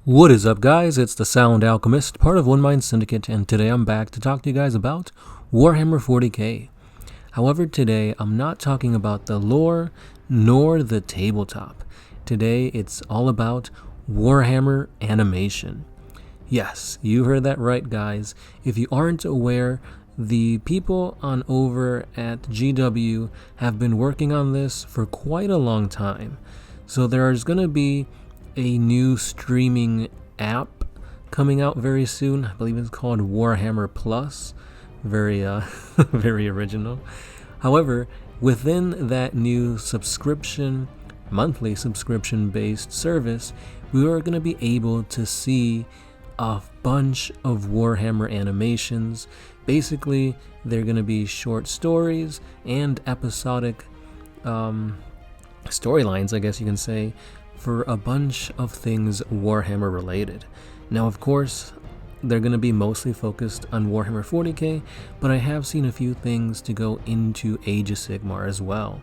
What is up, guys? It's the Sound Alchemist, part of One Mind Syndicate, and today I'm back to talk to you guys about Warhammer 40k. However, today I'm not talking about the lore nor the tabletop. Today it's all about Warhammer animation. Yes, you heard that right, guys. If you aren't aware, the people on over at GW have been working on this for quite a long time. So there's going to be a new streaming app coming out very soon. I believe it's called Warhammer Plus. Very very original. However, within that new monthly subscription based service, we are going to be able to see a bunch of Warhammer animations. Basically, they're going to be short stories and episodic storylines, I guess you can say, for a bunch of things Warhammer related. Now, of course, they're going to be mostly focused on Warhammer 40k, but I have seen a few things to go into Age of Sigmar as well.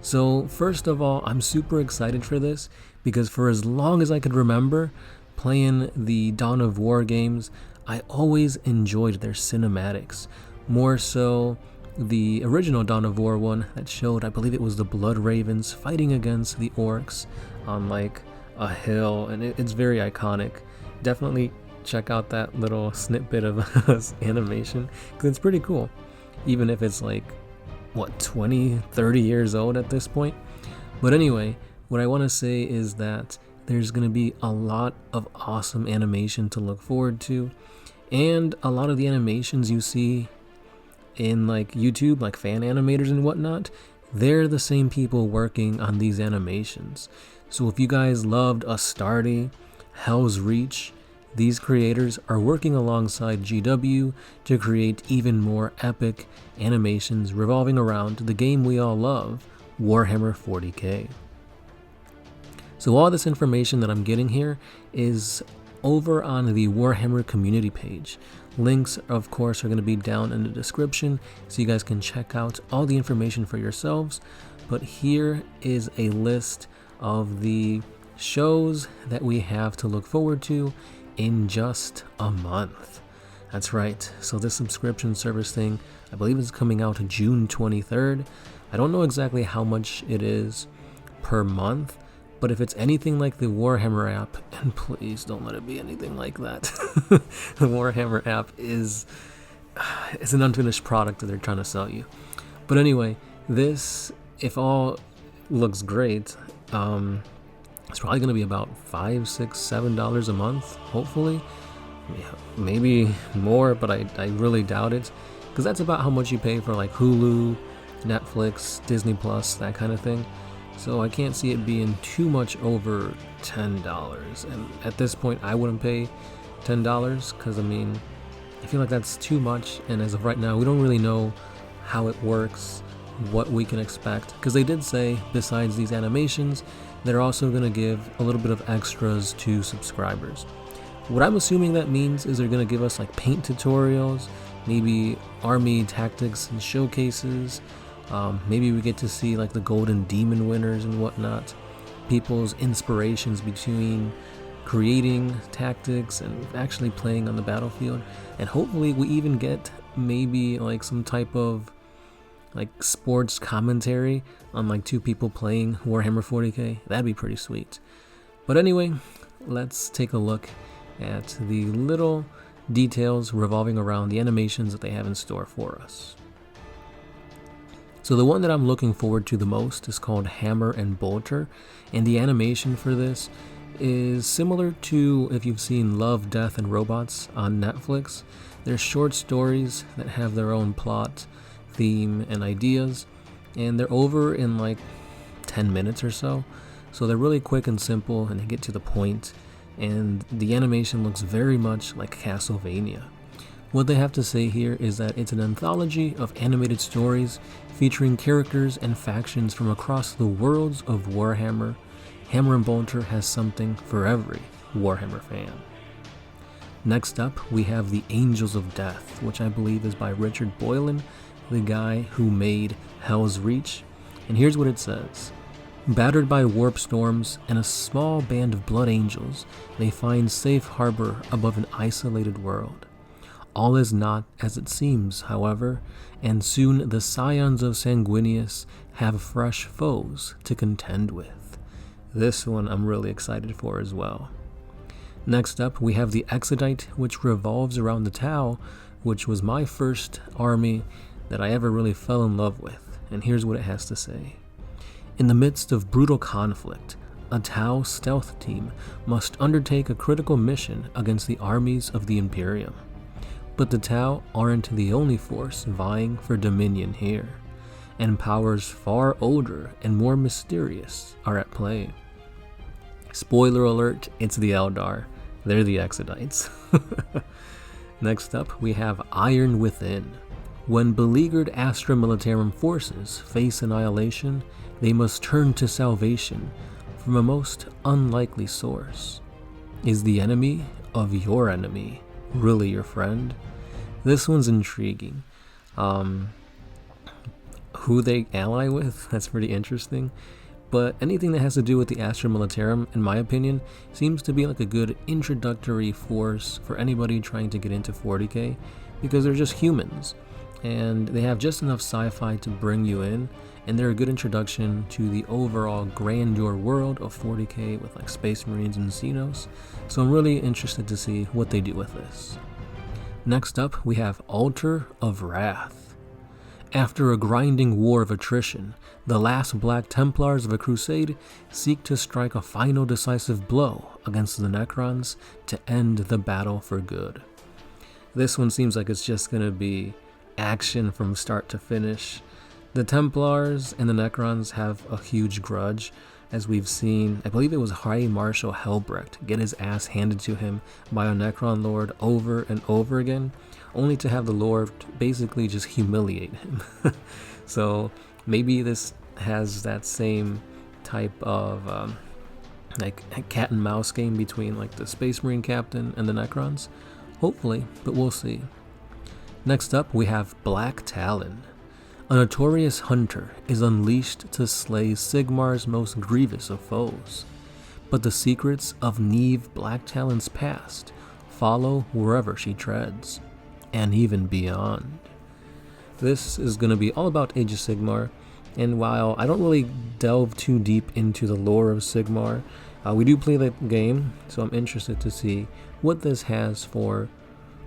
So first of all, I'm super excited for this because for as long as I could remember playing the Dawn of War games, I always enjoyed their cinematics. More so the original Dawn of War one that showed, I believe it was the Blood Ravens fighting against the Orcs on like a hill, and it's very iconic. Definitely check out that little snippet of animation because it's pretty cool, even if it's like, what, 20, 30 years old at this point. But anyway, what I want to say is that there's going to be a lot of awesome animation to look forward to, and a lot of the animations you see in like YouTube, like fan animators and whatnot, they're the same people working on these animations. So if you guys loved Astartes, Hell's Reach, these creators are working alongside GW to create even more epic animations revolving around the game we all love, Warhammer 40k. So all this information that I'm getting here is over on the Warhammer community page. Links, of course, are going to be down in the description so you guys can check out all the information for yourselves. But here is a list of the shows that we have to look forward to in just a month. That's right. So this subscription service thing, I believe is coming out June 23rd. I don't know exactly how much it is per month, but if it's anything like the Warhammer app, and please don't let it be anything like that. The Warhammer app is an unfinished product that they're trying to sell you. But anyway, this, if all looks great, it's probably going to be about $5, $6, $7 a month, hopefully. Maybe more, but I really doubt it, because that's about how much you pay for like Hulu, Netflix, Disney Plus, that kind of thing. So I can't see it being too much over $10. And at this point, I wouldn't pay $10 because, I mean, I feel like that's too much. And as of right now, we don't really know how it works, what we can expect. Because they did say, besides these animations, they're also going to give a little bit of extras to subscribers. What I'm assuming that means is they're going to give us like paint tutorials, maybe army tactics and showcases. Maybe we get to see like the Golden Demon winners and whatnot, people's inspirations between creating tactics and actually playing on the battlefield. And hopefully we even get maybe like some type of like sports commentary on like two people playing Warhammer 40k. That'd be pretty sweet. But anyway, let's take a look at the little details revolving around the animations that they have in store for us. So the one that I'm looking forward to the most is called Hammer and Bolter, and the animation for this is similar to if you've seen Love, Death, and Robots on Netflix. They're short stories that have their own plot, theme, and ideas, and they're over in like 10 minutes or so. So they're really quick and simple, and they get to the point, and the animation looks very much like Castlevania. What they have to say here is that it's an anthology of animated stories featuring characters and factions from across the worlds of Warhammer. Hammer and Bolter has something for every Warhammer fan. Next up, we have The Angels of Death, which I believe is by Richard Boylan, the guy who made Hell's Reach. And here's what it says. Battered by warp storms and a small band of blood angels, they find safe harbor above an isolated world. All is not as it seems, however, and soon the scions of Sanguinius have fresh foes to contend with. This one I'm really excited for as well. Next up, we have the Exodite, which revolves around the Tau, which was my first army that I ever really fell in love with, and here's what it has to say. In the midst of brutal conflict, a Tau stealth team must undertake a critical mission against the armies of the Imperium. But the Tau aren't the only force vying for dominion here, and powers far older and more mysterious are at play. Spoiler alert, it's the Eldar. They're the Exodites. Next up, we have Iron Within. When beleaguered Astra Militarum forces face annihilation, they must turn to salvation from a most unlikely source. Is the enemy of your enemy really your friend? This one's intriguing. Who they ally with, that's pretty interesting. But anything that has to do with the Astra Militarum, in my opinion, seems to be like a good introductory force for anybody trying to get into 40k, because they're just humans, and they have just enough sci-fi to bring you in, and they're a good introduction to the overall grandeur world of 40k with like Space Marines and Xenos, so I'm really interested to see what they do with this. Next up, we have Altar of Wrath. After a grinding war of attrition, the last Black Templars of a crusade seek to strike a final decisive blow against the Necrons to end the battle for good. This one seems like it's just going to be action from start to finish. The Templars and the Necrons have a huge grudge, as we've seen. I believe it was High Marshal Helbrecht get his ass handed to him by a Necron Lord over and over again, only to have the Lord basically just humiliate him. So maybe this has that same type of like a cat and mouse game between like the Space Marine captain and the Necrons. Hopefully, but we'll see. Next up, we have Black Talon. A notorious hunter is unleashed to slay Sigmar's most grievous of foes, but the secrets of Neve Black Talon's past follow wherever she treads, and even beyond. This is going to be all about Age of Sigmar, and while I don't really delve too deep into the lore of Sigmar, we do play the game, so I'm interested to see what this has for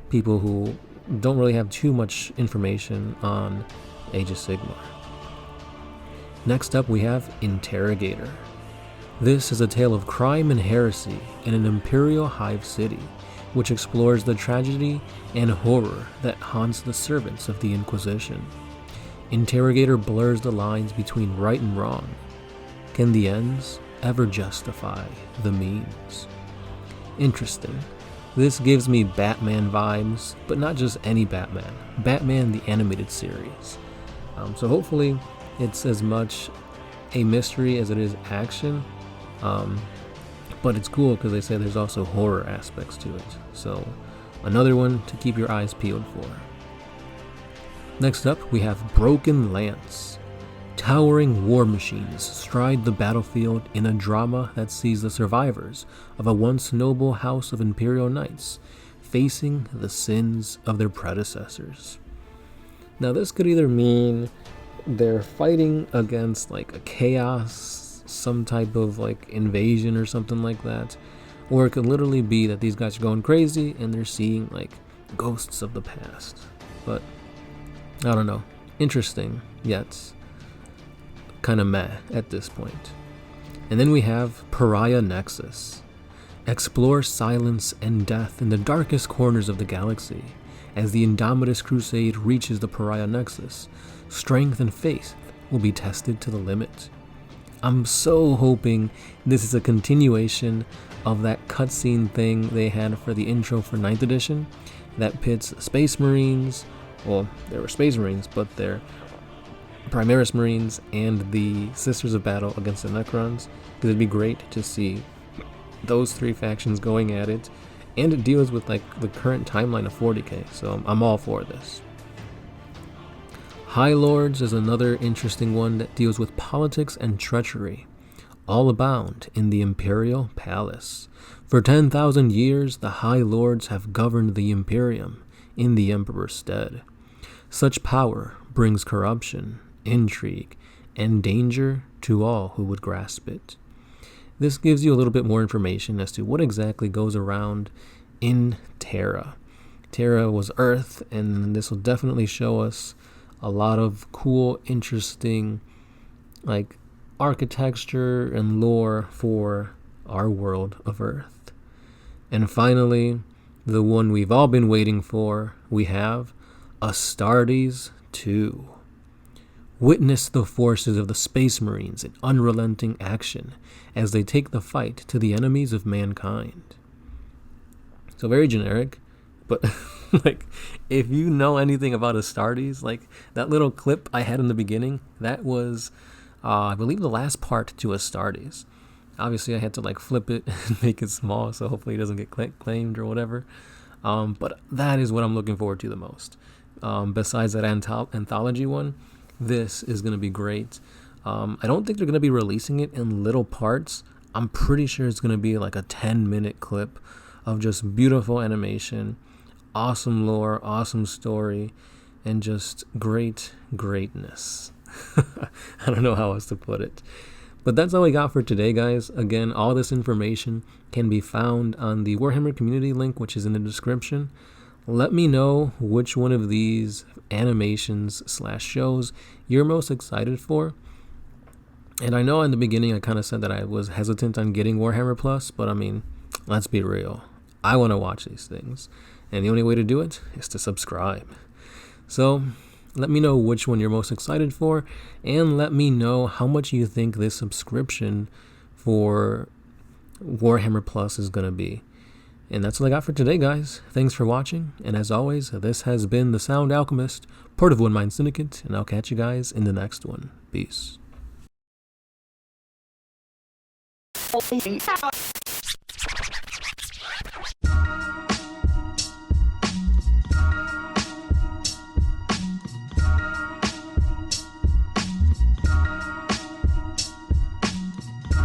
people who don't really have too much information on Age of Sigmar. Next up, we have Interrogator. This is a tale of crime and heresy in an imperial hive city, which explores the tragedy and horror that haunts the servants of the Inquisition. Interrogator blurs the lines between right and wrong. Can the ends ever justify the means? Interesting. This gives me Batman vibes, but not just any Batman. Batman the Animated Series. So hopefully it's as much a mystery as it is action. But it's cool because they say there's also horror aspects to it. So another one to keep your eyes peeled for. Next up, we have Broken Lance. Towering war machines stride the battlefield in a drama that sees the survivors of a once noble house of Imperial Knights facing the sins of their predecessors. Now this could either mean they're fighting against like a chaos, some type of like invasion or something like that, or it could literally be that these guys are going crazy and they're seeing like ghosts of the past. But I don't know. Interesting, yet kind of meh at this point. And then we have Pariah Nexus. Explore silence and death in the darkest corners of the galaxy. As the Indomitus Crusade reaches the Pariah Nexus, strength and faith will be tested to the limit. I'm so hoping this is a continuation of that cutscene thing they had for the intro for 9th edition that pits Space Marines, well, there were Space Marines, but they're Primaris Marines and the Sisters of Battle against the Necrons, because it'd be great to see those three factions going at it, and it deals with like the current timeline of 40k, so I'm all for this. Highlords is another interesting one that deals with politics and treachery. all abound in the imperial palace. For 10,000 years the Highlords have governed the Imperium in the Emperor's stead. Such power brings corruption, intrigue, and danger to all who would grasp it. This gives you a little bit more information as to what exactly goes around in Terra. Terra was Earth, and this will definitely show us a lot of cool, interesting, like, architecture and lore for our world of Earth. And finally, the one we've all been waiting for, we have Astartes 2. Witness the forces of the Space Marines in unrelenting action as they take the fight to the enemies of mankind. So very generic, but like, if you know anything about Astartes, like that little clip I had in the beginning, that was, I believe, the last part to Astartes. Obviously, I had to like flip it and make it small, so hopefully it doesn't get claimed or whatever. But that is what I'm looking forward to the most. Besides that anthology one, this is going to be great. I don't think they're going to be releasing it in little parts. I'm pretty sure it's going to be like a 10-minute clip of just beautiful animation, awesome lore, awesome story, and just greatness. I don't know how else to put it. But that's all we got for today, guys. Again, all this information can be found on the Warhammer community link, which is in the description. Let me know which one of these animations / shows you're most excited for. And I know in the beginning I kind of said that I was hesitant on getting Warhammer Plus, but I mean, let's be real. I want to watch these things, and the only way to do it is to subscribe. So let me know which one you're most excited for, and let me know how much you think this subscription for Warhammer Plus is going to be. And that's all I got for today, guys. Thanks for watching, and as always, this has been The Sound Alchemist, part of One Mind Syndicate, and I'll catch you guys in the next one. Peace.